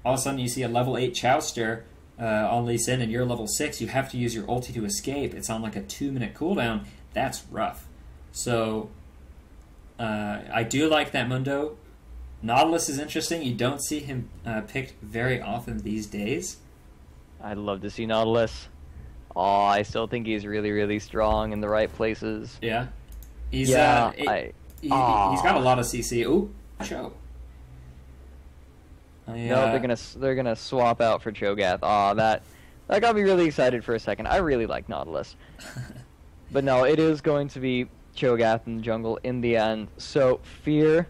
all of a sudden you see a level 8 Chowster on Lee Sin and you're level 6, you have to use your ulti to escape. It's on like a 2-minute cooldown. That's rough. So I do like that Mundo. Nautilus is interesting. You don't see him picked very often these days. I'd love to see Nautilus. Oh, I still think he's really, really strong in the right places. Yeah. He's yeah, he's got a lot of CC. Ooh, Cho. No, they're gonna swap out for Cho'Gath. Aw, that got me really excited for a second. I really like Nautilus. But no, it is going to be Cho'Gath in the jungle in the end. So FeaR,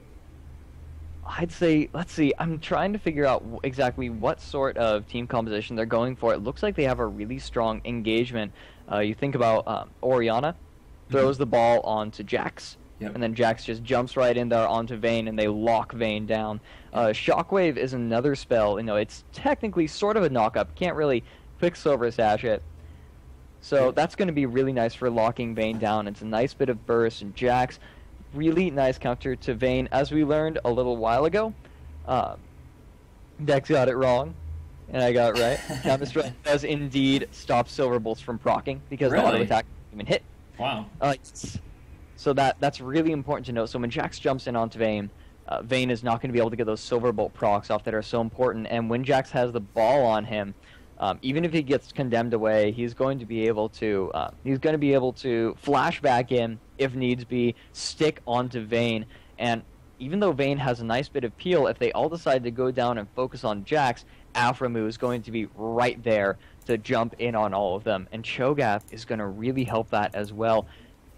I'd say, let's see, I'm trying to figure out exactly what sort of team composition they're going for. It looks like they have a really strong engagement. You think about Orianna throws the ball onto Jax, and then Jax just jumps right in there onto Vayne, and they lock Vayne down. Shockwave is another spell. You know, it's technically sort of a knock-up. Can't really quick Silver Sash it. So that's going to be really nice for locking Vayne down. It's a nice bit of burst, and Jax, really nice counter to Vayne. As we learned a little while ago, Dex got it wrong, and I got it right. Counter-Strike does indeed stop Silver Bolts from proccing, because the auto-attack doesn't even hit. Wow. So that's really important to know. So when Jax jumps in onto Vayne, Vayne is not going to be able to get those Silver Bolt procs off that are so important. And when Jax has the ball on him, even if he gets condemned away, he's going to be able to flash back in if needs be, stick onto Vayne. And even though Vayne has a nice bit of peel, if they all decide to go down and focus on Jax, Aphromoo is going to be right there to jump in on all of them. And Cho'Gath is going to really help that as well.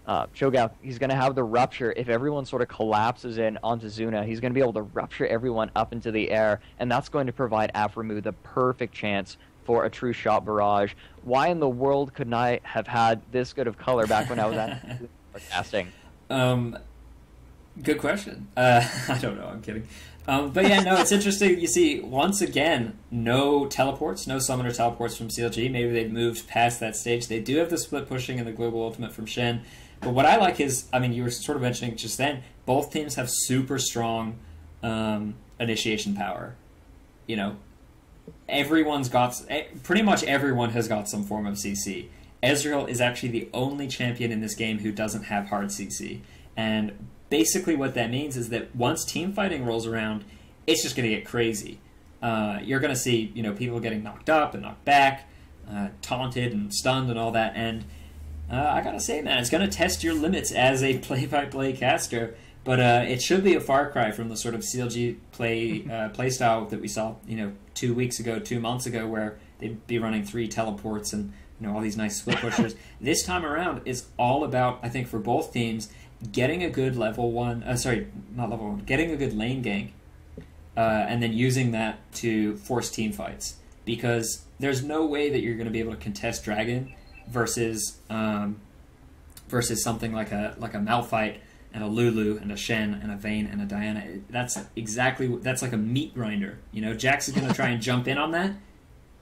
Cho'Gath, he's going to have the Rupture. If everyone sort of collapses in onto Zuna, he's going to be able to Rupture everyone up into the air, and that's going to provide Aphromoo the perfect chance for a true shot barrage. Why in the world couldn't I have had this good of color back when I was at casting? Good question. I don't know, I'm kidding. But yeah, no, it's interesting. You see, once again, no teleports, no summoner teleports from CLG. Maybe they've moved past that stage. They do have the split pushing and the global ultimate from Shen. But what I like is, I mean, you were sort of mentioning just then, both teams have super strong initiation power. You know, pretty much everyone has got some form of CC. Ezreal is actually the only champion in this game who doesn't have hard CC. And basically what that means is that once team fighting rolls around, it's just going to get crazy. You're going to see, you know, people getting knocked up and knocked back, taunted and stunned and all that. And I got to say, man, it's going to test your limits as a play-by-play caster. But it should be a far cry from the sort of CLG play style that we saw, you know, 2 weeks ago, 2 months ago, where they'd be running 3 teleports and, you know, all these nice split pushers. This time around, it's all about, I think, for both teams, getting a good getting a good lane gank, and then using that to force team fights. Because there's no way that you're going to be able to contest Dragon versus something like a Malphite and a Lulu and a Shen and a Vayne and a Diana. That's like a meat grinder. You know, Jax is going to try and jump in on that,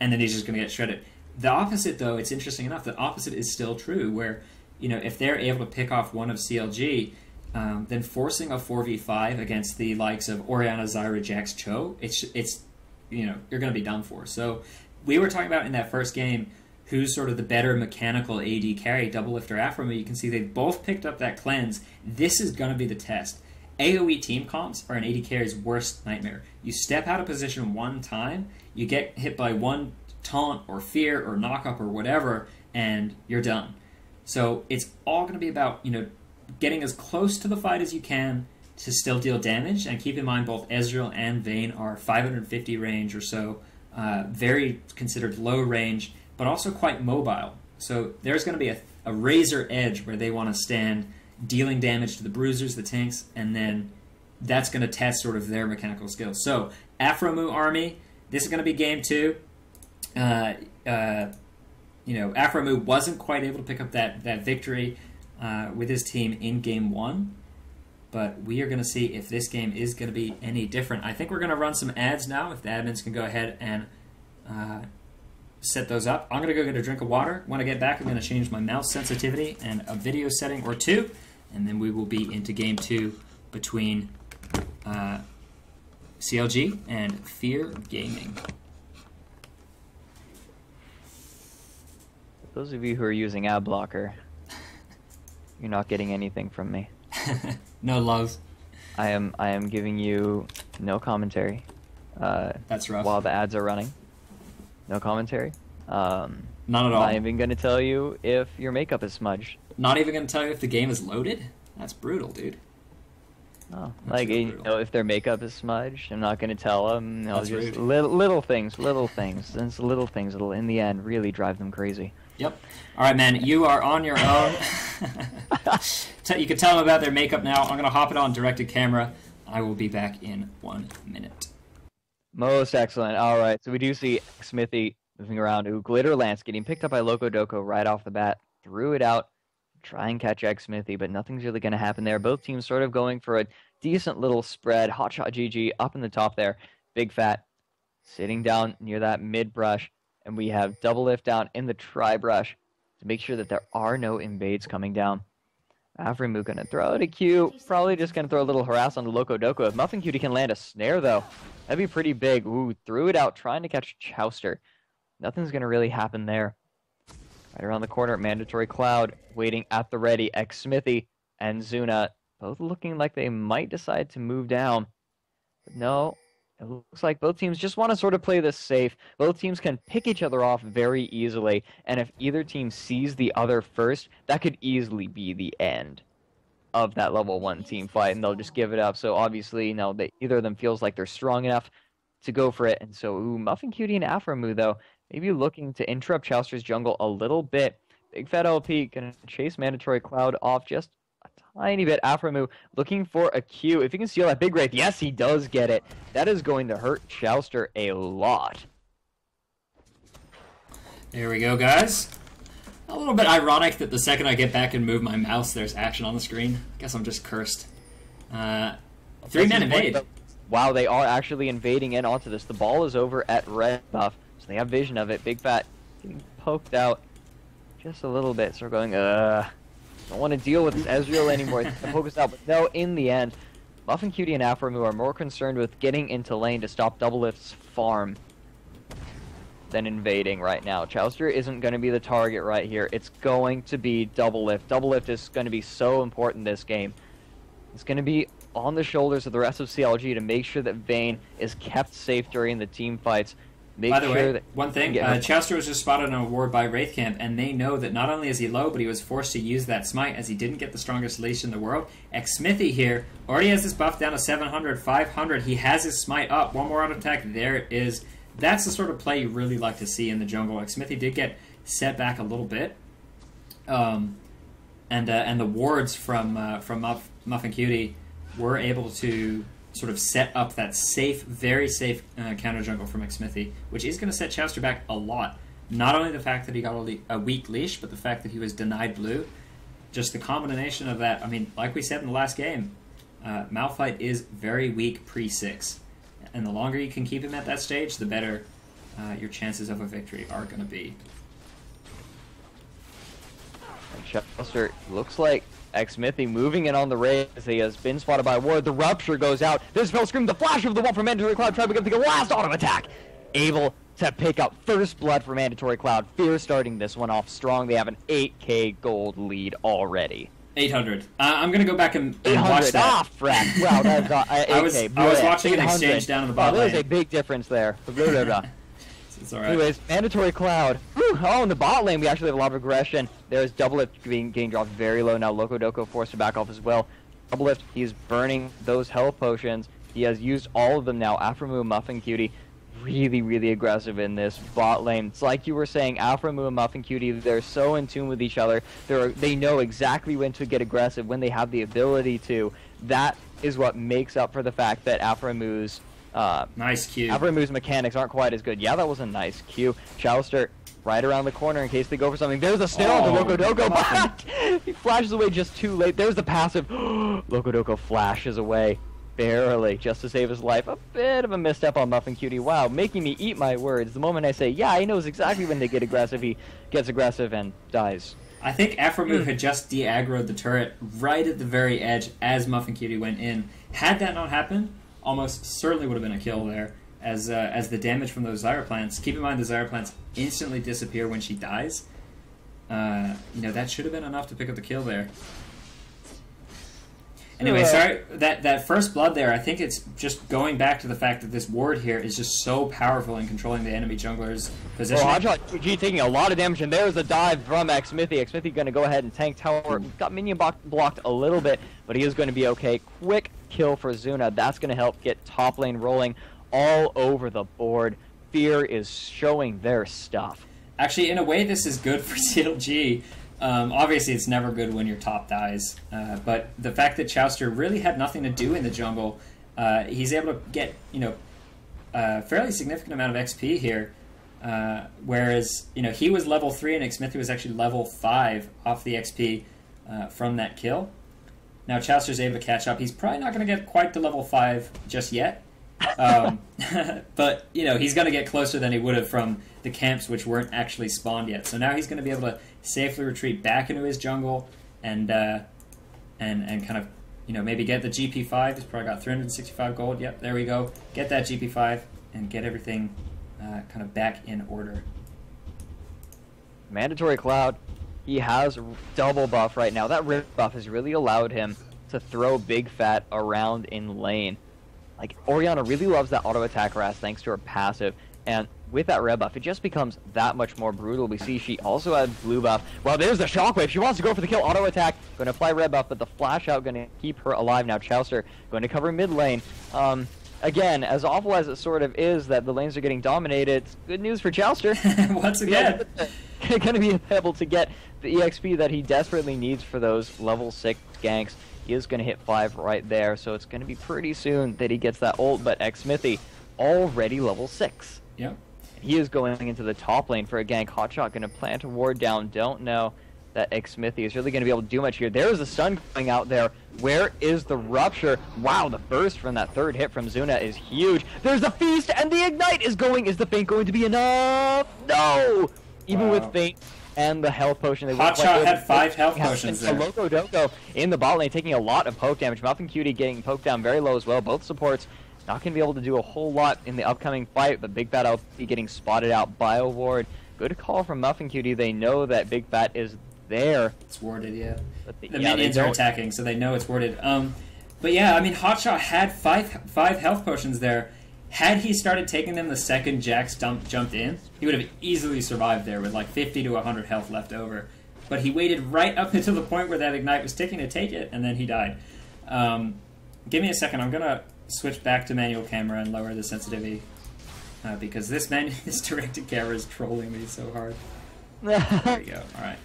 and then he's just going to get shredded. The opposite, though, it's interesting enough, the opposite is still true, where, you know, if they're able to pick off one of CLG, then forcing a 4v5 against the likes of Orianna, Zyra, Jax, Cho, it's you know, you're going to be done for. So we were talking about in that first game who's sort of the better mechanical AD carry, Doublelift or Aphromoo. You can see they've both picked up that cleanse. This is going to be the test. AoE team comps are an AD carry's worst nightmare. You step out of position one time, you get hit by one taunt or fear or knock-up or whatever, and you're done. So it's all going to be about, you know, getting as close to the fight as you can to still deal damage. And keep in mind, both Ezreal and Vayne are 550 range or so, very considered low range, but also quite mobile. So there's going to be a razor edge where they want to stand, dealing damage to the bruisers, the tanks, and then that's going to test sort of their mechanical skills. So Aphromoo army, this is going to be game 2. You know, Aphromoo wasn't quite able to pick up that victory with his team in game 1, but we are going to see if this game is going to be any different. I think we're going to run some ads now, if the admins can go ahead and set those up. I'm going to go get a drink of water. When I get back, I'm going to change my mouse sensitivity and a video setting or 2, and then we will be into game 2 between CLG and FeaR Gaming. those of you who are using ad blocker, you're not getting anything from me. No love. I am giving you no commentary. That's rough. While the ads are running. No commentary. None at all. Not even going to tell you if your makeup is smudged. Not even going to tell you if the game is loaded? That's brutal, dude. Oh, That's like, real you brutal. know, if their makeup is smudged, I'm not going to tell them. That's just rude. little things. And it's little things that'll, in the end, really drive them crazy. Yep. All right, man. You are on your own. You can tell them about their makeup now. I'm going to hop it on directed camera. I will be back in 1 minute. Most excellent. All right, so we do see Smithy moving around. Ooh, Glitter Lance getting picked up by Loco Doco right off the bat. Threw it out. Try and catch X Smithy, but nothing's really going to happen there. Both teams sort of going for a decent little spread. Hotshot GG up in the top there. Big Fat sitting down near that mid brush. And we have Double Lift down in the tri brush to make sure that there are no invades coming down. Afrimu going to throw it a Q. Probably just going to throw a little harass on the Loco Doco. If Muffin Cutie can land a snare, though, that'd be pretty big. Ooh, threw it out trying to catch Chowster. Nothing's going to really happen there. Right around the corner, Mandatory Cloud waiting at the ready. X Smithy and Zuna both looking like they might decide to move down. But no, it looks like both teams just want to sort of play this safe. Both teams can pick each other off very easily. And if either team sees the other first, that could easily be the end of that level 1 team fight. And they'll just give it up. So obviously, either of them feels like they're strong enough to go for it. And so, Muffin Cutie and Afrimu, though, maybe looking to interrupt Chowster's jungle a little bit. Big Fat LP going to chase Mandatory Cloud off just a tiny bit. Afrimu looking for a Q. If he can steal that Big Wraith, yes, he does get it. That is going to hurt Chowster a lot. There we go, guys. A little bit ironic that the second I get back and move my mouse, there's action on the screen. I guess I'm just cursed. 3-man invade. Wow, they are actually invading in onto this. The ball is over at red buff, so they have vision of it. Big Fat getting poked out just a little bit. So we're going, don't want to deal with this Ezreal anymore. Poke us out, but no, in the end, Muffin Cutie and Afrimu are more concerned with getting into lane to stop Double Lift's farm than invading right now. Chowster isn't going to be the target right here. It's going to be Double Lift. Double Lift is going to be so important this game. It's going to be on the shoulders of the rest of CLG to make sure that Vayne is kept safe during the team fights. By the way, one thing, Chowster was just spotted on a ward by Wraith Camp, and they know that not only is he low, but he was forced to use that smite as he didn't get the strongest leash in the world. X Smithy here already has this buff down to 700, 500. He has his smite up. One more auto attack. There it is. That's the sort of play you really like to see in the jungle. X Smithy did get set back a little bit. And the wards from Muffin Cutie were able to sort of set up that safe, very safe counter jungle from X Smithy, which is going to set Chowster back a lot. Not only the fact that he got a weak leash, but the fact that he was denied blue. Just the combination of that. I mean, like we said in the last game, Malphite is very weak pre-6. And the longer you can keep him at that stage, the better your chances of a victory are going to be. Chowster looks like X Smithy moving in on the raid as he has been spotted by a ward. The Rupture goes out. There's Spell Scream, the flash of the wall for Mandatory Cloud. Try to get the last auto attack. Able to pick up first blood for Mandatory Cloud. FeaR starting this one off strong. They have an 8k gold lead already. 800. I'm going to go back and watch that. Ah, frack. Wow, that's not 8k. I was watching an exchange down in the bottom lane. There's a big difference there. It's all right. Anyways, Mandatory Cloud. Whew, in the bot lane, we actually have a lot of aggression. There's Double Lift getting dropped very low now. Loco Doco forced to back off as well. Double Lift, he's burning those health potions. He has used all of them now. Afrimu, Muffin Cutie, really, really aggressive in this bot lane. It's like you were saying, Afrimu and Muffin Cutie, they're so in tune with each other. They know exactly when to get aggressive, when they have the ability to. That is what makes up for the fact that Afrimu's nice Q. Afrimu's mechanics aren't quite as good. Yeah, that was a nice Q. Chowster right around the corner in case they go for something. There's a snare on the Loco Doco, but he flashes away just too late. There's the passive. Loco Doco flashes away barely just to save his life. A bit of a misstep on Muffin Cutie. Wow, making me eat my words. The moment I say, yeah, he knows exactly when to get aggressive, he gets aggressive and dies. I think Afrimu had just de-aggroed the turret right at the very edge as Muffin Cutie went in. Had that not happened, almost certainly would have been a kill there, as the damage from those Zyra plants. Keep in mind the Zyra plants instantly disappear when she dies, You know, that should have been enough to pick up the kill there. Anyway, sorry, that first blood there, I think it's just going back to the fact that this ward here is just so powerful in controlling the enemy jungler's position. Well, Hotshot taking a lot of damage, and there's a dive from Xmithy. Xmithy going to go ahead and tank tower. Got minion blocked a little bit, but he is going to be okay. Quick kill for Zuna. That's going to help get top lane rolling all over the board. FeaR is showing their stuff. Actually, in a way, this is good for CLG. Obviously, it's never good when your top dies, but the fact that Chowster really had nothing to do in the jungle, he's able to get, you know, a fairly significant amount of XP here, whereas, you know, he was level 3 and Xmithy was actually level 5 off the XP from that kill. Now Chowster's able to catch up. He's probably not going to get quite to level 5 just yet, but, you know, he's going to get closer than he would have from the camps which weren't actually spawned yet. So now he's going to be able to safely retreat back into his jungle and kind of, you know, maybe get the GP5. He's probably got 365 gold. Yep, there we go. Get that GP5 and get everything kind of back in order. Mandatory Cloud, he has double buff right now. That rip buff has really allowed him to throw Big Fat around in lane. Like, Orianna really loves that auto attack Ras thanks to her passive, and with that red buff, it just becomes that much more brutal. We see she also had blue buff. Well, there's the shockwave. She wants to go for the kill. Auto attack. Going to apply red buff, but the flash out going to keep her alive. Now Chowster going to cover mid lane. Again, as awful as it sort of is that the lanes are getting dominated, it's good news for Chowster. Once again. Going to be able to get the EXP that he desperately needs for those level 6 ganks. He is going to hit 5 right there, so it's going to be pretty soon that he gets that ult, but Xmithy already level 6. Yep. He is going into the top lane for a gank. Hotshot going to plant a ward down. Don't know that Xmithy is really going to be able to do much here. There's the stun going out there. Where is the rupture? Wow, the burst from that third hit from Zuna is huge. There's the feast, and the ignite is going. Is the feint going to be enough? No! Even with feint and the health potion. Hotshot had 5 health potions there. Loco Doco in the bot lane taking a lot of poke damage. Muffin Cutie getting poked down very low as well. Both supports not going to be able to do a whole lot in the upcoming fight, but Big Fat LP getting spotted out by a ward. Good call from Muffin Cutie. They know that Big Fat is there. It's warded, yeah. The minions are attacking, so they know it's warded. But yeah, I mean, Hotshot had 5 health potions there. Had he started taking them the second Jax jumped in, he would have easily survived there with like 50 to 100 health left over. But he waited right up until the point where that ignite was ticking to take it, and then he died. Give me a second. I'm going to switch back to manual camera and lower the sensitivity because this directed camera is trolling me so hard. There we go. All right.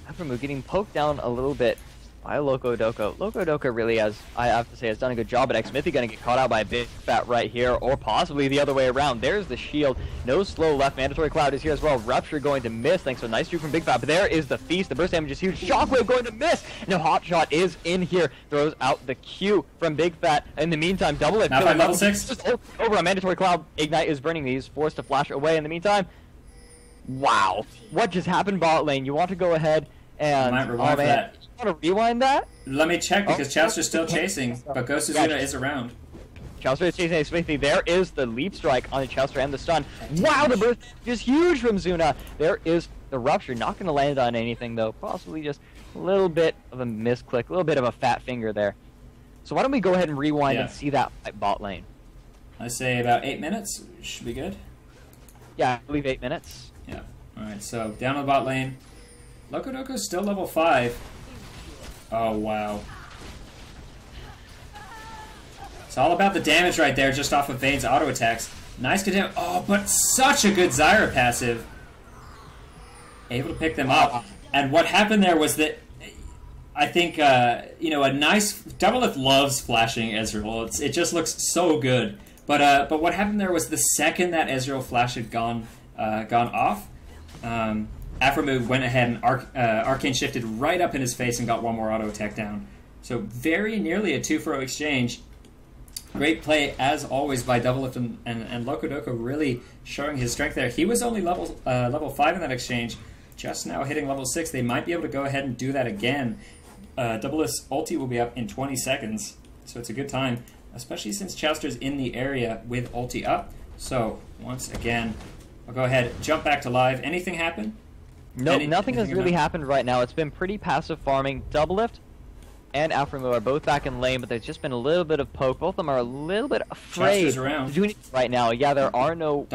After getting poked down a little bit by Loco Doco. Loco Doco really has, I have to say, has done a good job, but Xmithy going to get caught out by Big Fat right here, or possibly the other way around. There's the shield. No slow left. Mandatory Cloud is here as well. Rupture going to miss, thanks to a nice juke from Big Fat, but there is the feast. The burst damage is huge. Shockwave going to miss. Now Hotshot is in here. Throws out the Q from Big Fat. In the meantime, double it. Now level 6. Just over a Mandatory Cloud. Ignite is burning these. Forced to flash away in the meantime. Wow. What just happened bot lane? You want to go ahead and... I might rewind that. You want to rewind that? Let me check because Chowster's still chasing, but Ghost of Zuna is around. Chowster is chasing Xmithy. There is the leap strike on the Chowster and the stun. Wow, the burst is huge from Zuna. There is the rupture. Not going to land on anything though. Possibly just a little bit of a misclick, a little bit of a fat finger there. So why don't we go ahead and rewind and see that bot lane? I say about 8 minutes. Should be good. Yeah, I believe 8 minutes. Yeah. All right. So down the bot lane. Loco Doco's still level 5. Oh, wow. It's all about the damage right there, just off of Vayne's auto attacks. Nice good damage. Oh, but such a good Zyra passive. Able to pick them up. And what happened there was that, I think, you know, a nice... Doublelift loves flashing Ezreal. It just looks so good. But what happened there was the second that Ezreal flash had gone off, Aphromood went ahead and Arcane shifted right up in his face and got one more auto attack down. So very nearly a 2-for-0 exchange. Great play, as always, by Doublelift and Loco Doco really showing his strength there. He was only level 5 in that exchange, just now hitting level 6. They might be able to go ahead and do that again. Doublelift's ulti will be up in 20 seconds, so it's a good time, especially since Chowster's in the area with ulti up. So, once again, I'll go ahead, jump back to live. Anything happen? No, nothing has really happened right now. It's been pretty passive farming. Doublelift and Aframu are both back in lane, but there's just been a little bit of poke. Both of them are a little bit afraid to do anything right now. Yeah, there are no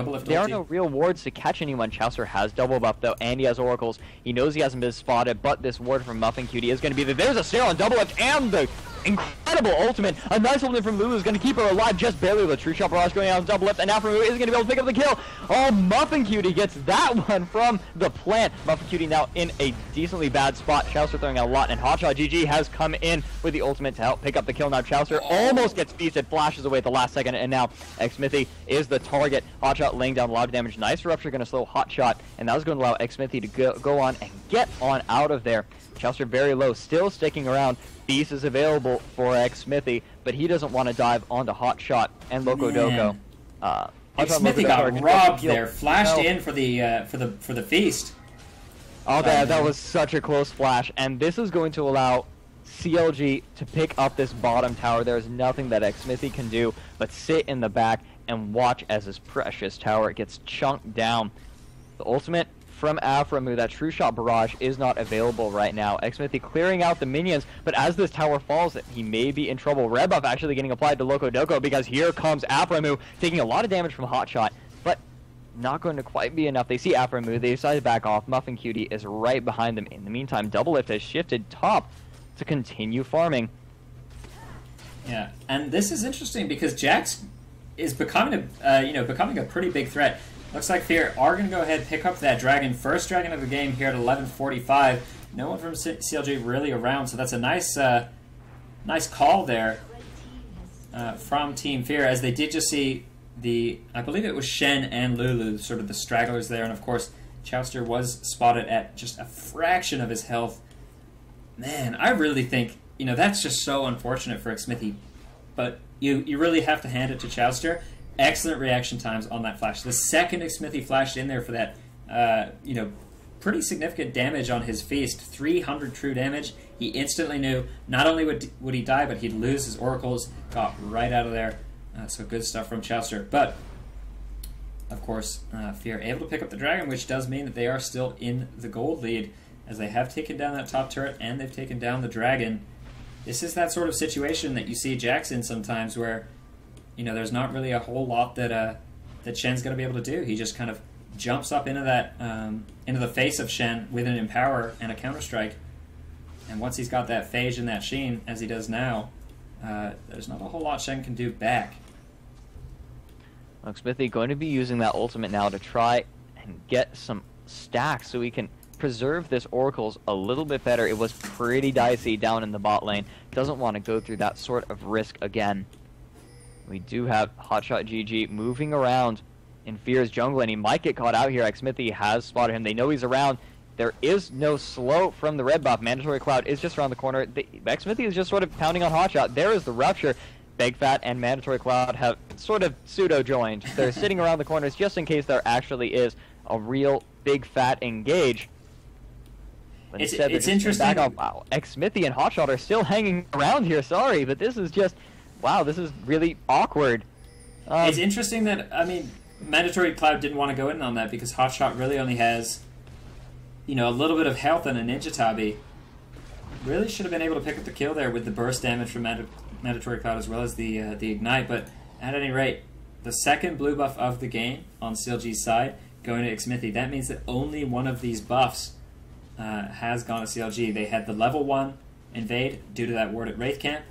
real wards to catch anyone. Chaucer has double buff though, and he has oracles. He knows he hasn't been spotted, but this ward from Muffin Cutie is going to be there. There's a snare on Doublelift and the incredible ultimate. A nice ultimate from Lulu is going to keep her alive just barely. The True Shot Barrage going out on Doublelift, and Aframu is going to be able to pick up the kill. Oh, Muffin Cutie gets that one from the plant. Muffin Cutie now in a decently bad spot. Chaucer throwing a lot, and Hotshot GG has come in with the ultimate to help pick up the kill. Now Chaucer almost gets feasted, flashes away at the last second, and now Xmithy is the target. Hotshot laying down a lot of damage. Nice rupture going to slow Hotshot, and that was going to allow Xmithy to go on and get on out of there. Chaucer very low, still sticking around. Beast is available for Xmithy, but he doesn't want to dive onto Hotshot and Loco Doco. Xmithy got robbed there, flashed in for the feast. Oh, that was such a close flash, and this is going to allow CLG to pick up this bottom tower. There's nothing that Xmithy can do but sit in the back and watch as his precious tower gets chunked down. The ultimate from Aframu, that True Shot Barrage, is not available right now. Xmithy clearing out the minions, but as this tower falls, he may be in trouble. Red buff actually getting applied to Loco Doco because here comes Aframu, taking a lot of damage from Hotshot, but not going to quite be enough. They see Aframu, they decide to back off. Muffin Cutie is right behind them. In the meantime, Doublelift has shifted top to continue farming. Yeah, and this is interesting because Jax is becoming a pretty big threat. Looks like FeaR are going to go ahead and pick up that dragon. First dragon of the game here at 11:45. No one from CLG really around, so that's a nice call there from Team FeaR, as they did just see I believe it was Shen and Lulu, sort of the stragglers there, and of course Chaucer was spotted at just a fraction of his health. Man, I really think, that's just so unfortunate for Xmithy, but you really have to hand it to Chaucer. Excellent reaction times on that flash. The second Xmithy flashed in there for that, pretty significant damage on his feast, 300 true damage. He instantly knew not only would he die, but he'd lose his oracles. Got right out of there. So good stuff from Chaucer. But of course, FeaR able to pick up the dragon, which does mean that they are still in the gold lead, as they have taken down that top turret and they've taken down the dragon. This is that sort of situation that you see Jax in sometimes, where there's not really a whole lot that Shen's going to be able to do. He just kind of jumps up into that into the face of Shen with an Empower and a Counter-Strike, and once he's got that Phage and that Sheen, as he does now, there's not a whole lot Shen can do back. Xmithy going to be using that ultimate now to try and get some stacks so he can preserve this Oracles a little bit better. It was pretty dicey down in the bot lane. Doesn't want to go through that sort of risk again. We do have Hotshot GG moving around in FeaR's jungle, and he might get caught out here. Xmithy has spotted him. They know he's around. There is no slow from the red buff. Mandatory Cloud is just around the corner. Xmithy is just sort of pounding on Hotshot. There is the rupture. Begfat and Mandatory Cloud have sort of pseudo-joined. They're sitting around the corners just in case there actually is a real big fat engage. But instead, it's interesting. Back off. Wow, Xmithy and Hotshot are still hanging around here. Sorry, but this is just, wow, this is really awkward. It's interesting that, Mandatory Cloud didn't want to go in on that because Hotshot really only has, a little bit of health and a Ninja Tabi. Really should have been able to pick up the kill there with the burst damage from Mandatory Cloud as well as the Ignite, but at any rate, the second blue buff of the game on CLG's side going to Xmithy. That means that only one of these buffs has gone to CLG. They had the level 1 invade due to that ward at Wraith Camp,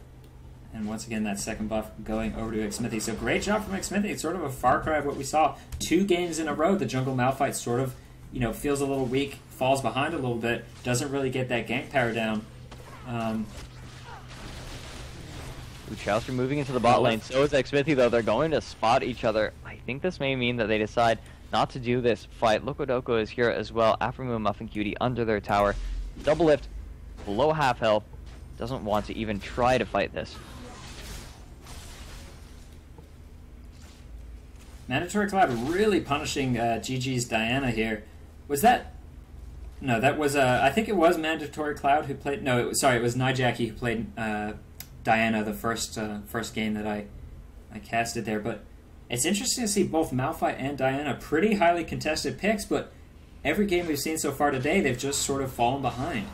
and once again that second buff going over to Xmithy. So great job from Xmithy. It's sort of a far cry of what we saw 2 games in a row. The jungle Malphite sort of, feels a little weak, falls behind a little bit, doesn't really get that gank power down. Chaucer moving into the bot lane. So is Xmithy, though. They're going to spot each other. I think this may mean that they decide not to do this fight. Lokodoko is here as well. Aframu, Muffin Cutie under their tower. Doublelift below half health. Doesn't want to even try to fight this. Mandatory Cloud really punishing GG's Diana here. Was that... No, that was... I think it was Mandatory Cloud who played... No, it was Nijaki who played Diana the first game that I casted there. But it's interesting to see both Malphite and Diana pretty highly contested picks, but every game we've seen so far today, they've just sort of fallen behind.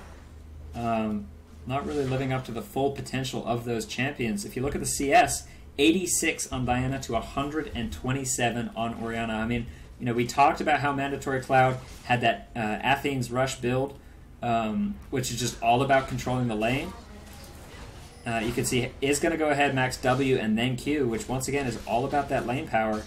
Not really living up to the full potential of those champions. If you look at the CS, 86 on Diana to 127 on Orianna. I mean, you know, we talked about how Mandatory Cloud had that Athens Rush build, which is just all about controlling the lane. You can see is going to go ahead, max W, and then Q, which once again is all about that lane power.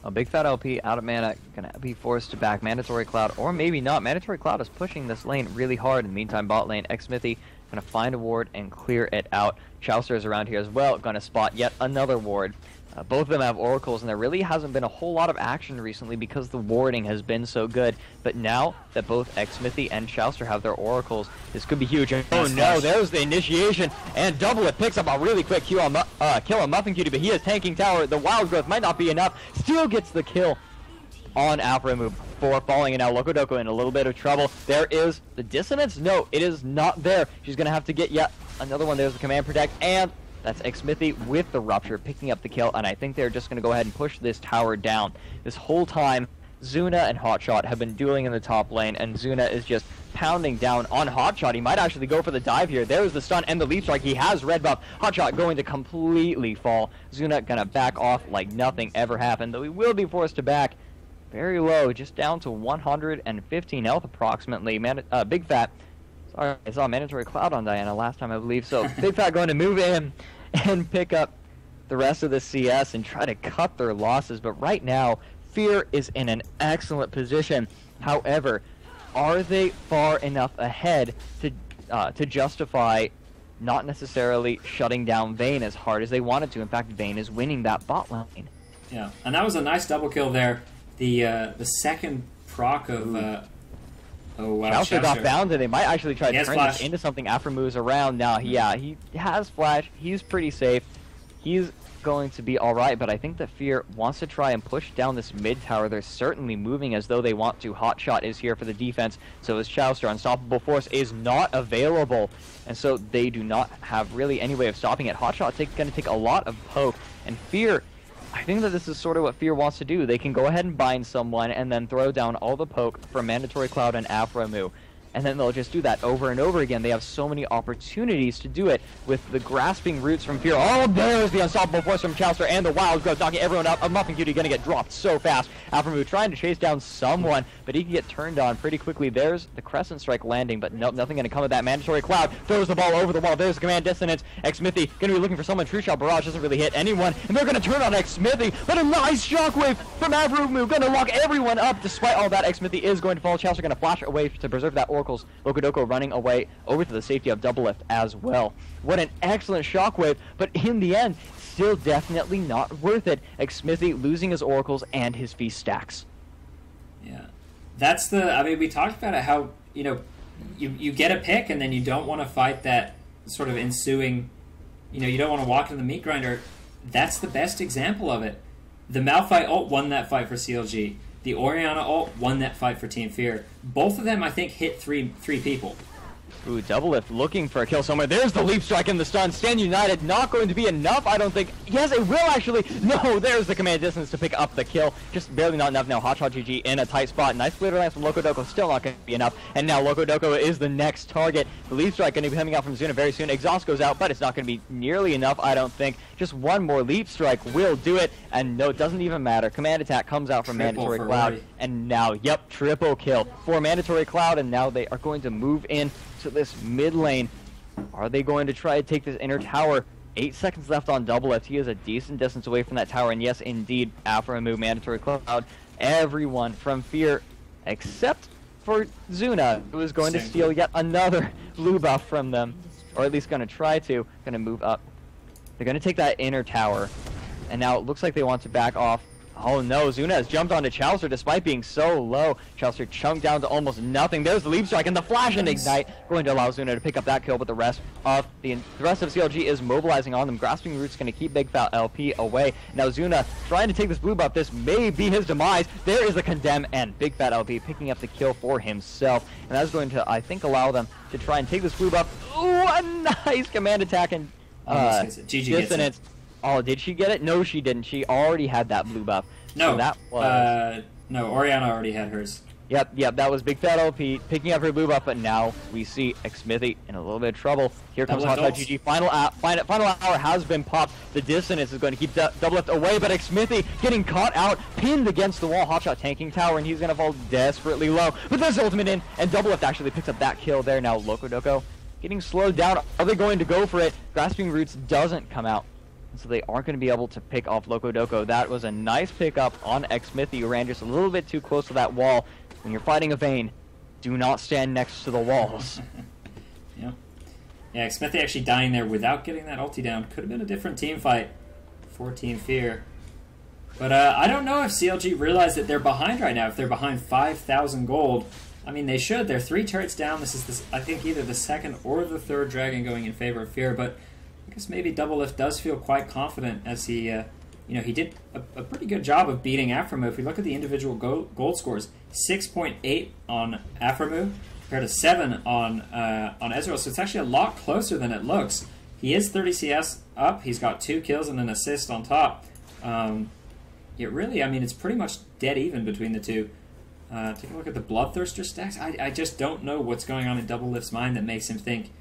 A big fat LP out of mana, gonna be forced to back Mandatory Cloud, or maybe not. Mandatory Cloud is pushing this lane really hard. In the meantime, bot lane, Xmithy gonna find a ward and clear it out. Chaucer is around here as well, gonna spot yet another ward. Both of them have oracles, and there really hasn't been a whole lot of action recently because the warding has been so good. But now that both Xmithy and Chaucer have their oracles, this could be huge. Oh no, there's the initiation, and Double It picks up a really quick kill on Muffin Cutie, but he is tanking tower. The wild growth might not be enough. Still gets the kill on Afro move for falling, and now Loco in a little bit of trouble. There is the dissonance. No, it is not there. She's gonna have to get yet another one. There's the command protect, and that's Xmithy with the Rupture picking up the kill, and I think they're just going to go ahead and push this tower down. This whole time, Zuna and Hotshot have been dueling in the top lane, and Zuna is just pounding down on Hotshot. He might actually go for the dive here. There's the stun and the leap strike. He has red buff. Hotshot going to completely fall. Zuna going to back off like nothing ever happened, though he will be forced to back very low, just down to 115 health approximately. Big Fat. Sorry, I saw Mandatory Cloud on Diana last time, I believe. So Big Fat going to move in and pick up the rest of the CS and try to cut their losses. But right now, FeaR is in an excellent position. However, are they far enough ahead to justify not necessarily shutting down Vayne as hard as they wanted to? In fact, Vayne is winning that bot lane. Yeah, and that was a nice double kill there. The second proc of... Oh, wow. Chaucer got bounded. They might actually try to turn this into something after moves around. Now, yeah, he has flash. He's pretty safe. He's going to be alright, but I think that FeaR wants to try and push down this mid tower. They're certainly moving as though they want to. Hotshot is here for the defense, so is Chaucer. Unstoppable Force is not available, and so they do not have really any way of stopping it. Hotshot's going to take a lot of poke, and FeaR, I think that this is sort of what FeaR wants to do. They can go ahead and bind someone and then throw down all the poke from Mandatory Cloud and Afromu. And then they'll just do that over and over again. They have so many opportunities to do it with the grasping roots from FeaR. Oh, there's the Unstoppable Force from Chaucer and the Wild Growth knocking everyone up. A Muffin Cutie going to get dropped so fast. Afromu trying to chase down someone, but he can get turned on pretty quickly. There's the Crescent Strike landing, but nope, nothing going to come of that. Mandatory Cloud throws the ball over the wall. There's the Command Dissonance. Xmithy going to be looking for someone. True Shot Barrage doesn't really hit anyone, and they're going to turn on Xmithy, but a nice Shockwave from Afromu. Going to lock everyone up. Despite all that, Xmithy is going to fall. Chaucer going to flash away to preserve that Oracle's. Loco running away over to the safety of Double Lift as well. What an excellent Shockwave, but in the end, still definitely not worth it. Xmithy losing his Oracles and his Feast stacks. Yeah. That's the, I mean, we talked about it, how, you know, you get a pick and then you don't want to fight that sort of ensuing, you know, you don't want to walk into the meat grinder. That's the best example of it. The Malphite ult won that fight for CLG. The Orianna ult won that fight for Team FeaR. Both of them, I think, hit three people. Ooh, Double Lift looking for a kill somewhere. There's the leap strike and the stun. Stand United not going to be enough, I don't think. Yes, it will actually. No, there's the command distance to pick up the kill. Just barely not enough now. Hotshot GG in a tight spot. Nice splitter lance from Loco, still not going to be enough. And now Loco is the next target. The leap strike going to be coming out from Zuna very soon. Exhaust goes out, but it's not going to be nearly enough, I don't think. Just one more leap strike will do it. And no, it doesn't even matter. Command attack comes out from Mandatory Cloud. Rory. And now, yep, triple kill for Mandatory Cloud. And now they are going to move in to this mid lane. Are they going to try to take this inner tower? 8 seconds left on Double Lift. He is a decent distance away from that tower, and yes, indeed, Afro Mandatory Cloud. Everyone from FeaR, except for Zuna, who is going to steal yet another blue buff from them, or at least going to try to. Going to move up. They're going to take that inner tower, and now it looks like they want to back off. Oh no, Zuna has jumped onto Chaucer despite being so low. Chaucer chunked down to almost nothing. There's the leap strike and the flash and ignite, going to allow Zuna to pick up that kill, but the rest of CLG is mobilizing on them. Grasping Root's going to keep Big Fat LP away. Now Zuna trying to take this blue buff. This may be his demise. There is the condemn, and Big Fat LP picking up the kill for himself. And that's going to, I think, allow them to try and take this blue buff. Ooh, a nice command attack and GG dissonance. Oh, did she get it? No, she didn't. She already had that blue buff. No, so that was... no, Orianna already had hers. Yep, that was Big Fat LP picking up her blue buff, but now we see Xmithy in a little bit of trouble. Here comes Hotshot GG. Final hour has been popped. The dissonance is going to keep Doublelift away, but Xmithy getting caught out, pinned against the wall. Hotshot tanking tower, and he's going to fall desperately low. But there's ultimate in, and Doublelift actually picks up that kill there. Now Loco getting slowed down. Are they going to go for it? Grasping Roots doesn't come out, so they aren't going to be able to pick off Loco. That was a nice pickup on Xmithy, who ran just a little bit too close to that wall. When you're fighting a Vayne, do not stand next to the walls. Yeah, Xmithy actually dying there without getting that ulti down. Could have been a different team fight for Team FeaR. But I don't know if CLG realized that they're behind right now. If they're behind 5,000 gold, I mean, they should. They're 3 turrets down. This is, I think, either the second or the third dragon going in favor of FeaR. But I guess maybe Doublelift does feel quite confident as he, he did a pretty good job of beating Aphromoo. If we look at the individual gold scores, 6.8 on Aphromoo compared to 7 on Ezreal. So it's actually a lot closer than it looks. He is 30 CS up. He's got 2 kills and an assist on top. It really, I mean, it's pretty much dead even between the two. Take a look at the Bloodthirster stacks. I just don't know what's going on in Doublelift's mind that makes him think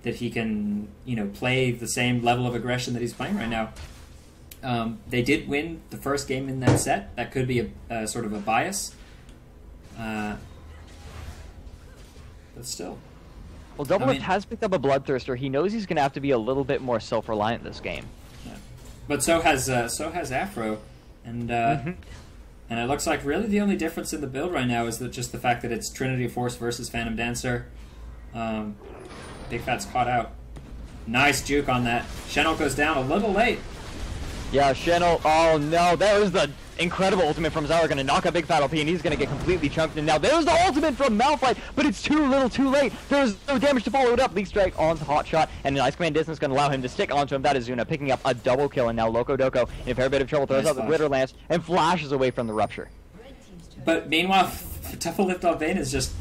that he can, play the same level of aggression that he's playing right now. They did win the first game in that set. That could be a sort of a bias. But still. Well, Doublelift has picked up a Bloodthirster. He knows he's going to have to be a little bit more self-reliant this game. Yeah. But so has Afro. And and it looks like really the only difference in the build right now is that just the fact that it's Trinity Force versus Phantom Dancer. Big Fat's caught out. Nice juke on that. Shen'el goes down a little late. Yeah, Shen'el. Oh no, that was the incredible ultimate from Zyra, going to knock out Big Fat LP, and he's going to get completely chunked. And now there's the ultimate from Malphite, but it's too little, too late. There's no damage to follow it up. Leak Strike onto Hotshot, and an Ice Command distance going to allow him to stick onto him. That is Zuna picking up a double kill, and now Loco in a fair bit of trouble. Throws out the Glitter Lance and flashes away from the Rupture. But meanwhile, Doublelift on Vayne is just,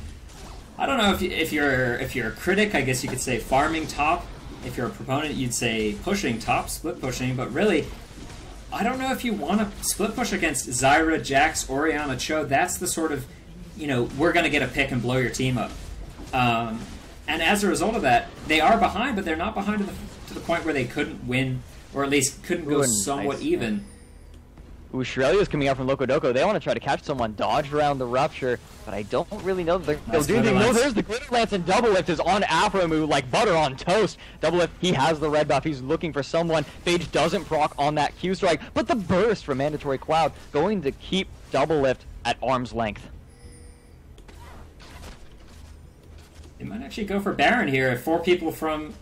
I don't know if you're a critic, I guess you could say farming top. If you're a proponent, you'd say pushing top, split pushing. But really, I don't know if you want to split push against Zyra, Jax, Orianna, Cho. That's the sort of, we're going to get a pick and blow your team up. And as a result of that, they are behind, but they're not behind to the point where they couldn't win, or at least couldn't go somewhat even. Ooh, Shirelia's coming out from Loco. They want to try to catch someone, dodge around the Rupture, but I don't really know that they'll do anything. No, there's the Glitter Lance, and Doublelift is on Aphromoo like butter on toast. Doublelift, he has the red buff. He's looking for someone. Phage doesn't proc on that Q strike, but the burst from Mandatory Cloud going to keep Doublelift at arm's length. They might actually go for Baron here if 4 people from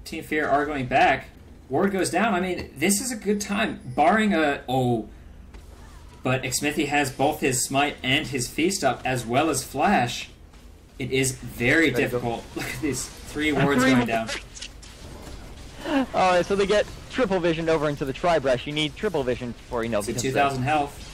Team FeaR are going back. Ward goes down. I mean, this is a good time, barring a... Oh, but Xmithy has both his Smite and his Feast up, as well as Flash. It is very difficult. Look at these 3 wards going down. Alright, so they get triple vision over into the Tri-Brush. You need triple vision for, It's 2,000 health.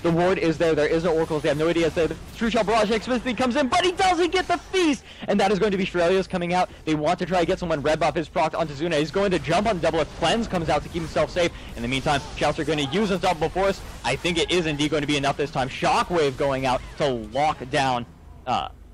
The ward is there. There is no Oracles. They have no idea it's there. The True Shot Barrage Xmithy comes in, but he doesn't get the Feast! And that is going to be Shirelia's coming out. They want to try to get someone. Red buff is procced onto Zuna. He's going to jump on Doublelift. Cleanse comes out to keep himself safe. In the meantime, Shouts are going to use Unstoppable Force. I think it is indeed going to be enough this time. Shockwave going out to lock down.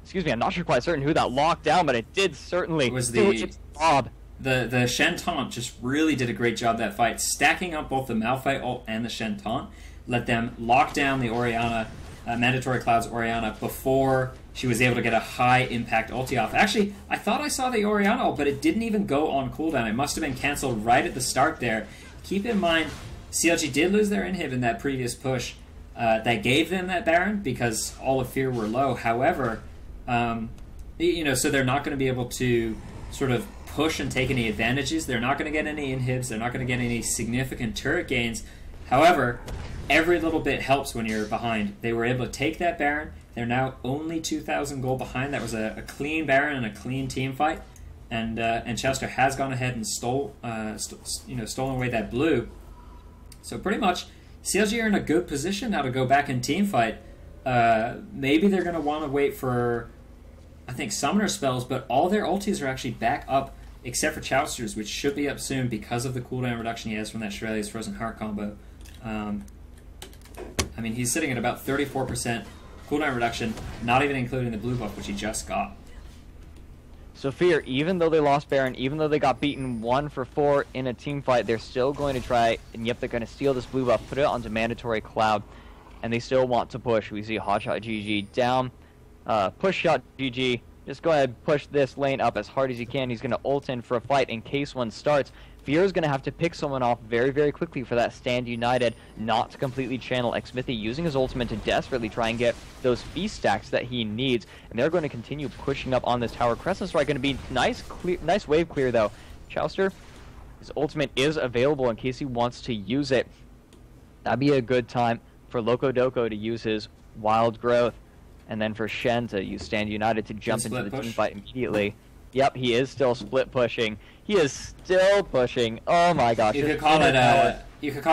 Excuse me, I'm not sure quite certain who that locked down, but it did certainly was do its job. The Shen Taunt just really did a great job that fight, stacking up both the Malphite ult and the Shen Taunt. Let them lock down the Orianna, Mandatory Cloud's Orianna before she was able to get a high impact ulti off. Actually, I thought I saw the Orianna ult, but it didn't even go on cooldown. It must have been cancelled right at the start there. Keep in mind, CLG did lose their inhib in that previous push. That gave them that Baron because all of FeaR were low. However, so they're not going to be able to sort of push and take any advantages. They're not going to get any inhibs. They're not going to get any significant turret gains. However, every little bit helps when you're behind. They were able to take that Baron. They're now only 2,000 gold behind. That was a clean Baron and a clean team fight. And Chester has gone ahead and stolen away that blue. So pretty much, CLG are in a good position now to go back and team fight. Maybe they're going to want to wait for, I think, summoner spells, but all their ultis are actually back up except for Chowsters, which should be up soon because of the cooldown reduction he has from that Shirley's Frozen Heart combo. I mean, he's sitting at about 34% cooldown reduction, not even including the blue buff, which he just got. So FeaR, even though they lost Baron, even though they got beaten 1 for 4 in a team fight, they're still going to try, and yep, they're going to steal this blue buff, put it onto Mandatory Cloud, and they still want to push. We see Hotshot GG down, push shot GG, just go ahead, push this lane up as hard as you can. He's going to ult in for a fight in case one starts. FeaR is going to have to pick someone off very, very quickly for that Stand United, not to completely channel xMithy, using his ultimate to desperately try and get those feast stacks that he needs. And they're going to continue pushing up on this tower. Crescent Strike going to be nice wave clear, though. Chowster, his ultimate is available in case he wants to use it. That'd be a good time for Loco Doco to use his Wild Growth, and then for Shen to use Stand United to jump into the team fight immediately. Yep, he is still split pushing. He is still pushing. Oh my gosh! You could call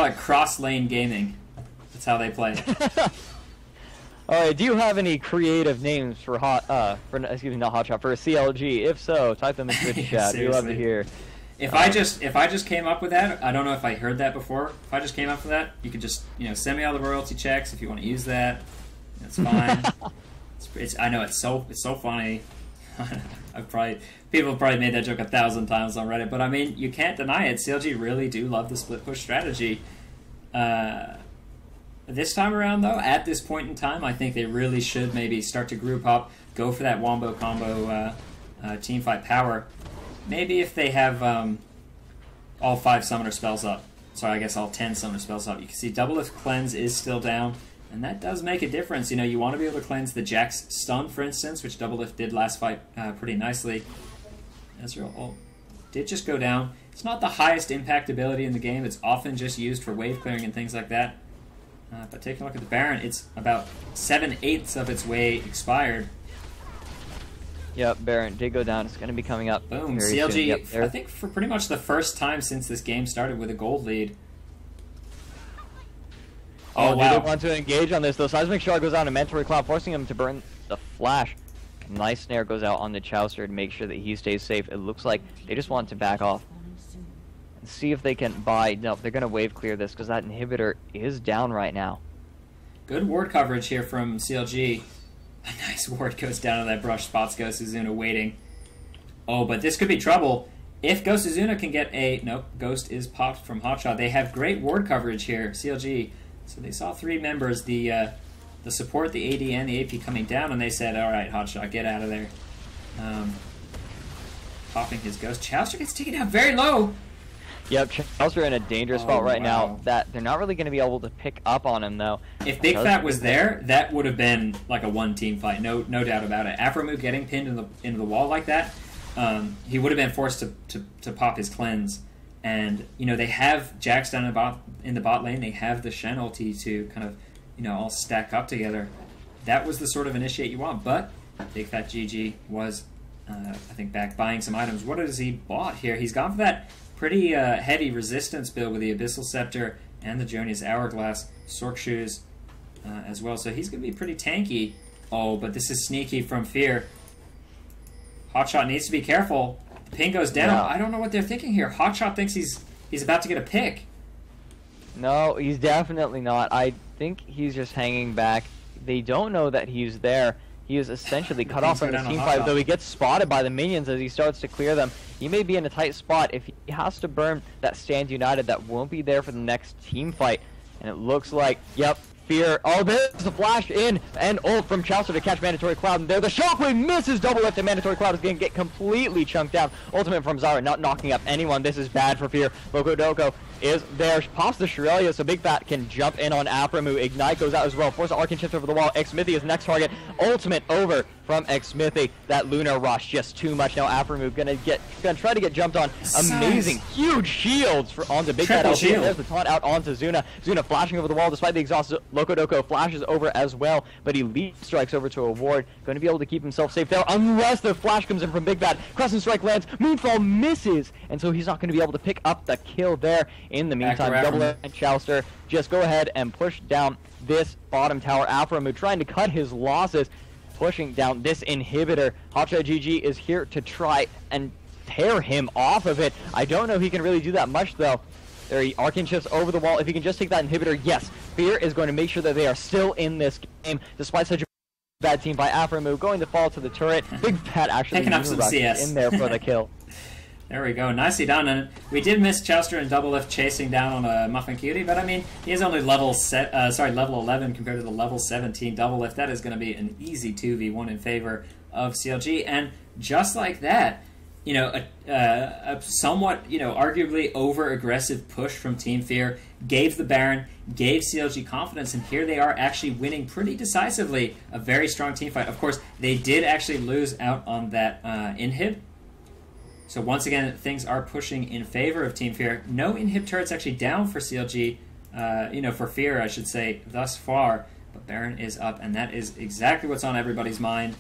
it cross lane gaming. That's how they play. All right. Do you have any creative names for excuse me, not Hotshot, for a CLG? If so, type them in the chat. We love to hear. If I just came up with that, I don't know if I heard that before. If I just came up with that, you could just send me all the royalty checks if you want to use that. That's fine. I know it's so funny. People have probably made that joke 1,000 times on Reddit, but I mean, you can't deny it. CLG really do love the split push strategy. This time around, though, at this point in time, I think they really should maybe start to group up, go for that wombo combo teamfight power. Maybe if they have all 5 summoner spells up. Sorry, I guess all 10 summoner spells up. You can see Double Lift Cleanse is still down. And that does make a difference. You want to be able to cleanse the Jax stun, for instance, which Double Lift did last fight pretty nicely. Ezreal ult did just go down. It's not the highest impact ability in the game. It's often just used for wave clearing and things like that. But taking a look at the Baron, it's about 7/8 of its way expired. Yep, Baron did go down. It's going to be coming up. Boom, very CLG, soon. Yep, I think for pretty much the first time since this game started with a gold lead. Oh, wow. They want to engage on this, though. Seismic Shard goes out and Mandatory Cloud, forcing him to burn the flash. Nice snare goes out on the Chowster to make sure that he stays safe. It looks like they just want to back off and see if they can buy. No, they're going to wave clear this because that inhibitor is down right now. Good ward coverage here from CLG. A nice ward goes down to that brush, spots Ghost Izuna waiting. Oh, but this could be trouble. If Ghost Izuna can get a... Nope, Ghost is popped from Hotshot. They have great ward coverage here, CLG. So they saw 3 members, the support, the AD, and the AP coming down, and they said, all right, Hotshot, get out of there. Popping his Ghost. Chowster gets taken out very low. Yep, Chowster in a dangerous spot right now that they're not really going to be able to pick up on him, though. If Big Fat was there, that would have been like a one-team fight, no doubt about it. Aphromoo getting pinned into the wall like that, he would have been forced to pop his cleanse. And, they have Jax down in the bot lane. They have the Shen ulti to kind of, all stack up together. That was the sort of initiate you want. But Big Fat GG was, I think, back buying some items. What has he bought here? He's gone for that pretty heavy resistance build with the Abyssal Scepter and the Jonia's Hourglass, Sork Shoes as well. So he's going to be pretty tanky. Oh, but this is sneaky from FeaR. Hotshot needs to be careful. Ping goes down. Yeah. I don't know what they're thinking here. Hotshot thinks he's about to get a pick. No, he's definitely not. I think he's just hanging back. They don't know that he's there. He is essentially cut off from the team fight, though he gets spotted by the minions as he starts to clear them. He may be in a tight spot. If he has to burn that Stand United, that won't be there for the next team fight. And it looks like, yep, FeaR. Oh, there's the flash in and ult from Chowster to catch Mandatory Cloud. And there, the Shockwave misses Double Lift, and Mandatory Cloud is going to get completely chunked down. Ultimate from Zara, not knocking up anyone. This is bad for FeaR. Loco Doco is there, pops the Shrelia, so Big Fat can jump in on Aphromoo. Ignite goes out as well. Force the Arcane Shift over the wall. xMithy is the next target. Ultimate over from xMithy. That Lunar Rush just too much. Now Aphromoo gonna try to get jumped on. Amazing, huge shields onto Big Fat. There's the taunt out onto Zuna. Zuna flashing over the wall despite the exhaust. Loco Doco flashes over as well, but he lead strikes over to a ward. Going to be able to keep himself safe there unless the flash comes in from Big Fat. Crescent Strike lands. Moonfall misses, and so he's not going to be able to pick up the kill there. In the meantime, Double and Chowster just go ahead and push down this bottom tower. Aphromoo trying to cut his losses, pushing down this inhibitor. Hotshot GG is here to try and tear him off of it. I don't know if he can really do that much, though. There, Arcane shifts over the wall. If he can just take that inhibitor, yes, FeaR is going to make sure that they are still in this game, despite such a bad team by Aframu going to fall to the turret. Big Pat actually picking up some CS in there for the kill. There we go, nicely done. And we did miss Chowster and Double Lift chasing down on a Muffin Cutie, but I mean, he is only level 11 compared to the level 17 Double Lift. That is going to be an easy 2v1 in favor of CLG, and just like that, you know, a somewhat, you know, arguably over-aggressive push from Team FeaR gave the Baron, gave CLG confidence, and here they are actually winning pretty decisively a very strong team fight. Of course, they did actually lose out on that inhib. So once again, things are pushing in favor of Team FeaR. No inhib turrets actually down for CLG, you know, for FeaR, I should say, thus far. But Baron is up, and that is exactly what's on everybody's mind.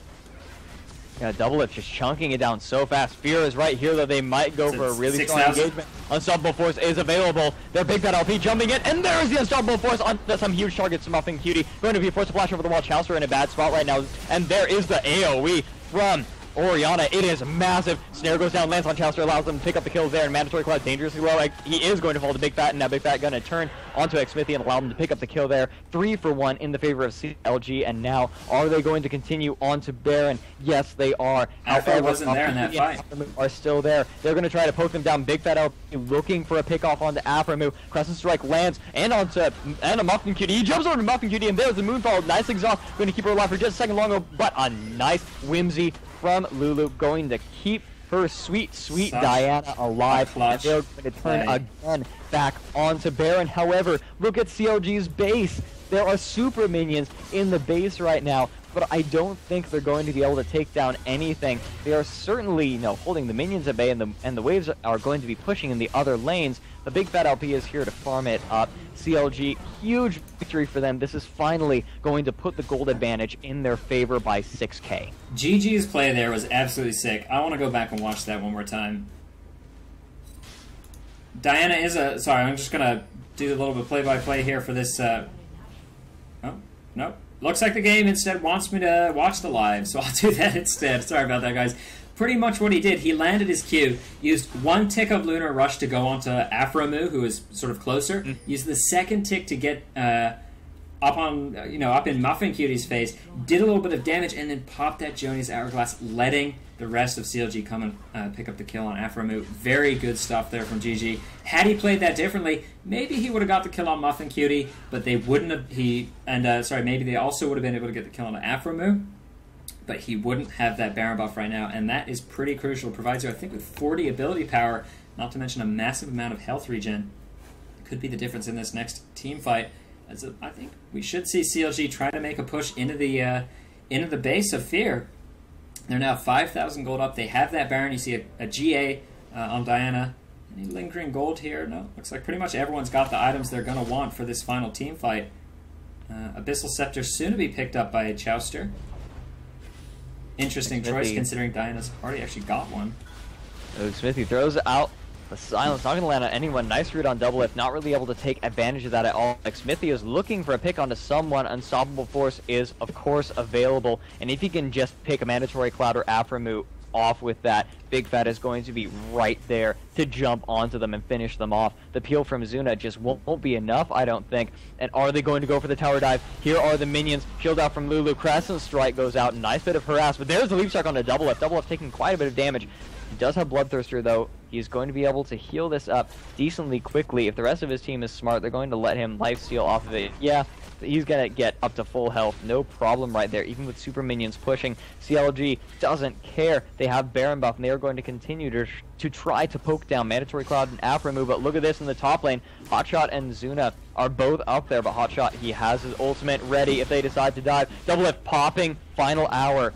Yeah, Double Lift just chunking it down so fast. FeaR is right here, though they might go for a really strong engagement. Unstoppable Force is available. Their Big Fat LP jumping in, and there's the Unstoppable Force on some huge targets. Muffin Cutie going to be forced to flash over the wall. Chowster in a bad spot right now, and there is the AoE from Orianna. It is massive. Snare goes down, lands on Chowster, allows them to pick up the kills there, and Mandatory Cloud dangerously low. Like, he is going to fall to Big Fat, and now Big Fat going to turn onto Xmithy and allow them to pick up the kill there. 3 for 1 in the favor of CLG, and now are they going to continue on to Baron? Yes, they are. Alpha wasn't there in that fight. Are still there. They're going to try to poke them down. Big Fat LP looking for a pick off onto Aframu. Crescent Strike lands, and onto a Muffin Cutie. He jumps over to Muffin Cutie, and there's the Moonfall. Nice exhaust. Going to keep her alive for just a second longer, but a nice whimsy from Lulu, going to keep her sweet Diana alive. And they're going to turn again back onto Baron. However, look at CLG's base. There are super minions in the base right now, but I don't think they're going to be able to take down anything. They are certainly, you know, holding the minions at bay, and the waves are going to be pushing in the other lanes. The Big Fat LP is here to farm it up. CLG, huge victory for them. This is finally going to put the gold advantage in their favor by 6k. GG's play there was absolutely sick. I want to go back and watch that one more time. Diana is a... Sorry, I'm just going to do a little bit play-by-play here for this... Oh, no. Looks like the game instead wants me to watch the live, so I'll do that instead. Sorry about that, guys. Pretty much what he did, he landed his Q, used 1 tick of Lunar Rush to go onto Aframu, who is sort of closer, used the second tick to get up on, up in Muffin Cutie's face, did a little bit of damage, and then popped that Joni's Hourglass, letting the rest of CLG come and pick up the kill on Aframu. Very good stuff there from GG. Had he played that differently, maybe he would have got the kill on Muffin Cutie, but they wouldn't have, maybe they also would have been able to get the kill on Aframu. But he wouldn't have that Baron buff right now, and that is pretty crucial. It provides you, I think, with 40 ability power, not to mention a massive amount of health regen. Could be the difference in this next team fight. I think we should see CLG try to make a push into the base of FeaR. They're now 5,000 gold up. They have that Baron. You see a GA on Diana. Any lingering gold here? No. Looks like pretty much everyone's got the items they're going to want for this final team fight. Abyssal Scepter soon to be picked up by Chowster. Interesting choice considering Diana's already actually got one. Smithy throws out the silence, not going to land on anyone. Nice route on Double Lift, not really able to take advantage of that at all. Like, Smithy is looking for a pick onto someone. Unstoppable Force is, of course, available. And if he can just pick a Mandatory Cloud or Aframu off with that, Big Fat is going to be right there to jump onto them and finish them off. The peel from Zuna just won't be enough, I don't think. And are they going to go for the tower dive? Here are the minions. Shield out from Lulu. Crescent Strike goes out. Nice bit of harass, but there's the Leap Strike on the Double Lift. Double Lift taking quite a bit of damage. He does have Bloodthirster, though. He's going to be able to heal this up decently quickly. If the rest of his team is smart, they're going to let him lifesteal off of it. Yeah, he's going to get up to full health. No problem right there, even with super minions pushing. CLG doesn't care. They have Baron buff, and they are going to continue to try to poke down Mandatory Cloud and Aframu. But look at this in the top lane. Hotshot and Zuna are both up there, but Hotshot, he has his ultimate ready if they decide to dive. Double Lift popping, final hour.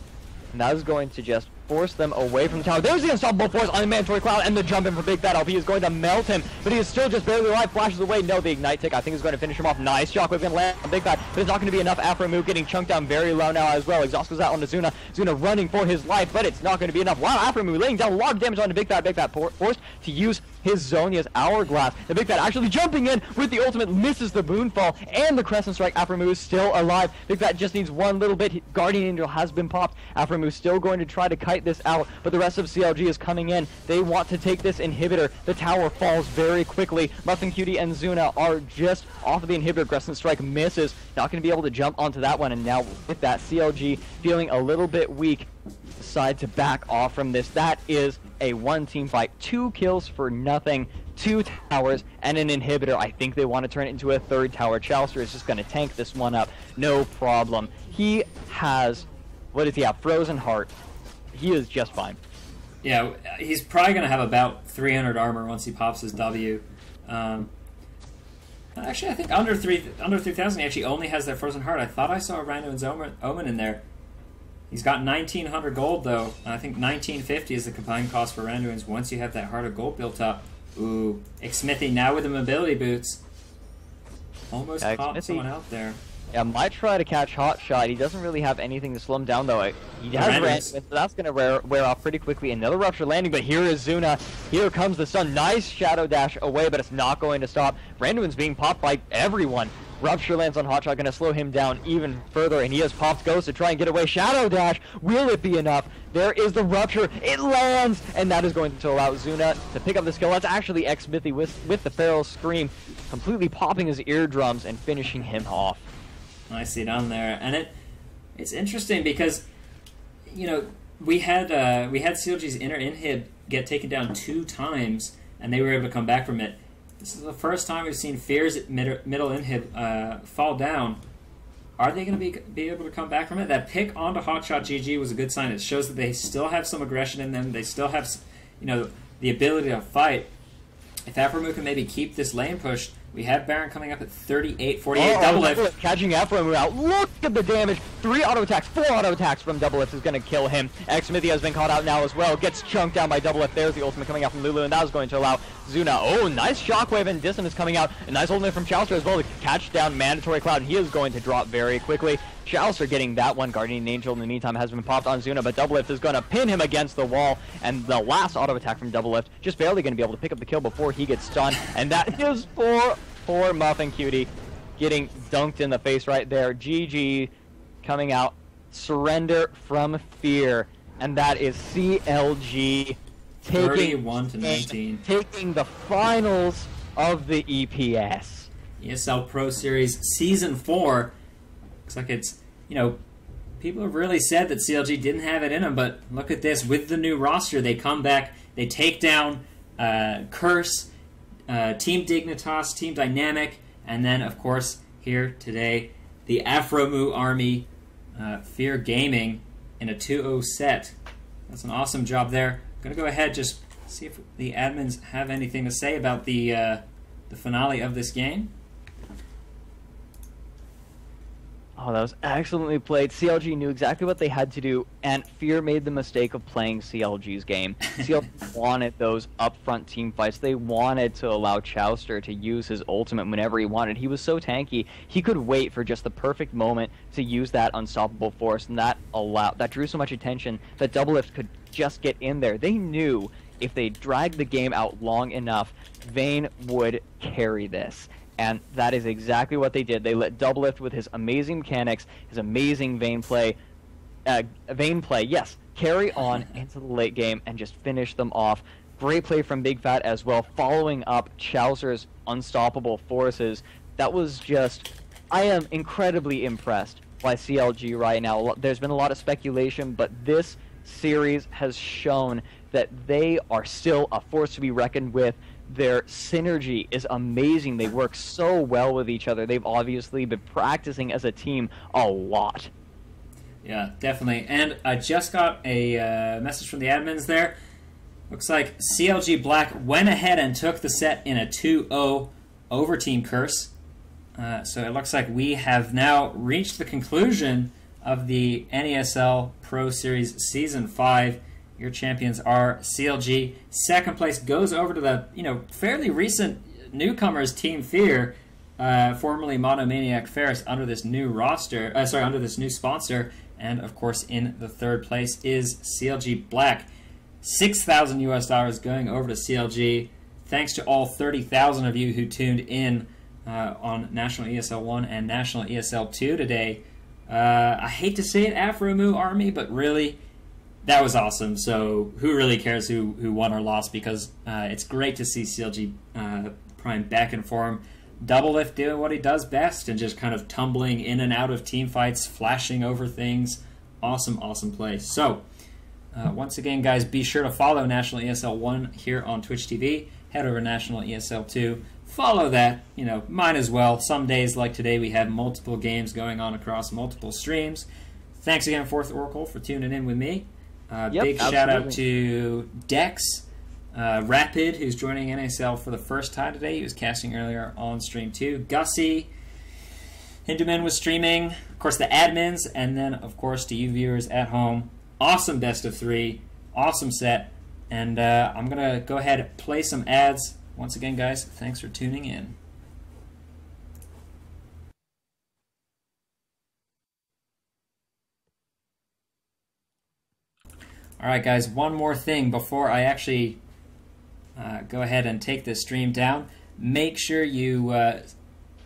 And that is going to just force them away from the tower. There's the Unstoppable Force on the Mandatory Cloud, and the jump in for Big Fat LP is going to melt him, but he is still just barely alive. Flashes away. No, the Ignite Tick, I think, is going to finish him off. Nice Shockwave going to land on Big Fat, but it's not going to be enough. Aframu getting chunked down very low now as well. Exhaust goes out onto Zuna. Zuna running for his life, but it's not going to be enough. Wow, Aframu laying down a lot of damage onto Big Fat. Big Fat forced to use his Zhonya's Hourglass. The Big Fat actually jumping in with the ultimate, misses the Moonfall, and the Crescent Strike. Aphromoo is still alive. Big Fat just needs one little bit. Guardian Angel has been popped. Aphromoo still going to try to kite this out, but the rest of CLG is coming in. They want to take this inhibitor. The tower falls very quickly. Muffin Cutie and Zuna are just off of the inhibitor. Crescent Strike misses. Not going to be able to jump onto that one, and now with that, CLG feeling a little bit weak, decide to back off from this. That is a one-team fight. 2 kills for nothing, 2 towers, and an inhibitor. I think they want to turn it into a 3rd tower. Chalister is just going to tank this one up. No problem. He has, what does he have? Frozen Heart. He is just fine. Yeah, he's probably going to have about 300 armor once he pops his W. Actually, I think under 3,000 he actually only has that Frozen Heart. I thought I saw Randuin's Omen in there. He's got 1,900 gold, though. I think 1,950 is the combined cost for Randuin's once you have that Heart of Gold built up. Ooh, Xmithy now with the mobility boots. Almost caught someone out there. Yeah, might try to catch Hot Shot. He doesn't really have anything to slow him down, though. He has Randuin, so that's going to wear off pretty quickly. Another Rupture landing, but here is Zuna. Here comes the sun. Nice Shadow Dash away, but it's not going to stop. Randuin's being popped by everyone. Rupture lands on Hotshot, going to slow him down even further, and he has popped Ghost to try and get away. Shadow Dash, will it be enough? There is the Rupture, it lands, and that is going to allow Zuna to pick up the skill. That's actually Xmithy with the Feral Scream, completely popping his eardrums and finishing him off. I see down there, and it's interesting because, you know, we had CLG's inner inhib get taken down 2 times, and they were able to come back from it. This is the first time we've seen FeaR's middle inhib fall down. Are they going to be able to come back from it? That pick onto Hotshot GG was a good sign. It shows that they still have some aggression in them. They still have, you know, the ability to fight. If Aphromoo can maybe keep this lane push, we have Baron coming up at 38, 48. Double lift. Catching Aphromoo out. Look at the damage. 3 auto attacks, 4 auto attacks from Double Lift is going to kill him. Xmithy has been caught out now as well. Gets chunked down by Double Lift. There's the ultimate coming out from Lulu, and that is going to allow Zuna. Oh, nice Shockwave and Dissonance coming out. A nice ultimate from Chalister as well to catch down Mandatory Cloud, and he is going to drop very quickly. Chalister getting that one. Guardian Angel in the meantime has been popped on Zuna, but Double Lift is going to pin him against the wall, and the last auto attack from Double Lift just barely going to be able to pick up the kill before he gets stunned, and that is for Muffin Cutie, getting dunked in the face right there. GG coming out. Surrender from FeaR, and that is CLG taking 31-19, taking the finals of the EPS. ESL Pro Series Season 4. Looks like it's, you know, people have really said that CLG didn't have it in them, but look at this. With the new roster, they come back, they take down Curse, Team Dignitas, Team Dynamic, and then, of course, here today, the Aphromoo Army, FeaR Gaming in a 2-0 set. That's an awesome job there. I'm going to go ahead just see if the admins have anything to say about the finale of this game. Oh, that was excellently played. CLG knew exactly what they had to do, and FeaR made the mistake of playing CLG's game. CLG wanted those upfront team fights. They wanted to allow Chowster to use his ultimate whenever he wanted. He was so tanky, he could wait for just the perfect moment to use that unstoppable force, and that drew so much attention that Double Lift could just get in there. They knew if they dragged the game out long enough, Vayne would carry this. And that is exactly what they did. They let Double Lift with his amazing mechanics, his amazing Vayne play, yes, carry on into the late game and just finish them off. Great play from Big Fat as well, following up Chowser's unstoppable forces. That was just, I am incredibly impressed by CLG right now. There's been a lot of speculation, but this series has shown that they are still a force to be reckoned with. Their synergy is amazing. They work so well with each other. They've obviously been practicing as a team a lot. Yeah, definitely. And I just got a message from the admins there. Looks like CLG Black went ahead and took the set in a 2-0 over Team Curse. So it looks like we have now reached the conclusion of the NESL Pro Series Season 5. Your champions are CLG. Second place goes over to the, you know, fairly recent newcomers, Team FeaR, formerly Monomaniac Ferris, under this new roster. Under this new sponsor. And of course, in the third place is CLG Black. $6,000 US going over to CLG. thanks to all 30,000 of you who tuned in on National ESL 1 and National ESL 2 today. I hate to say it, Afromu Army, but really, that was awesome. So who really cares who won or lost, because it's great to see CLG Prime back in form. Doublelift doing what he does best and just kind of tumbling in and out of team fights, flashing over things. Awesome, awesome play. So, once again, guys, be sure to follow National ESL 1 here on Twitch TV. Head over to National ESL 2. Follow that. You know, mine as well. Some days like today, we have multiple games going on across multiple streams. Thanks again, Fourth Oracle, for tuning in with me. Big shout out to Dex. Rapid, who's joining NSL for the first time today. He was casting earlier on stream too. Gussie. Hinduman was streaming. Of course, the admins. And then, of course, to you viewers at home. Awesome best of 3. Awesome set. And I'm going to go ahead and play some ads. Once again, guys, thanks for tuning in. All right, guys, one more thing before I actually go ahead and take this stream down. Make sure you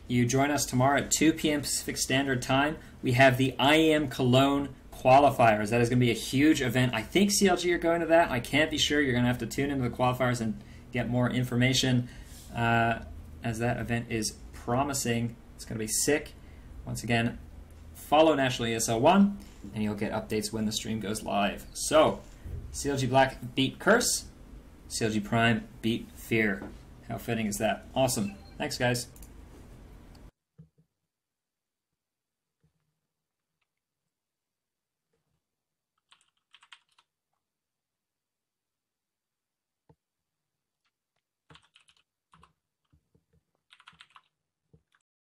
join us tomorrow at 2 p.m. Pacific Standard Time. We have the IEM Cologne qualifiers. That is going to be a huge event. I think CLG are going to that. I can't be sure. You're going to have to tune into the qualifiers and get more information as that event is promising. It's going to be sick. Once again, follow National ESL 1, and you'll get updates when the stream goes live. So, CLG Black beat Curse. CLG Prime beat FeaR. How fitting is that? Awesome. Thanks, guys.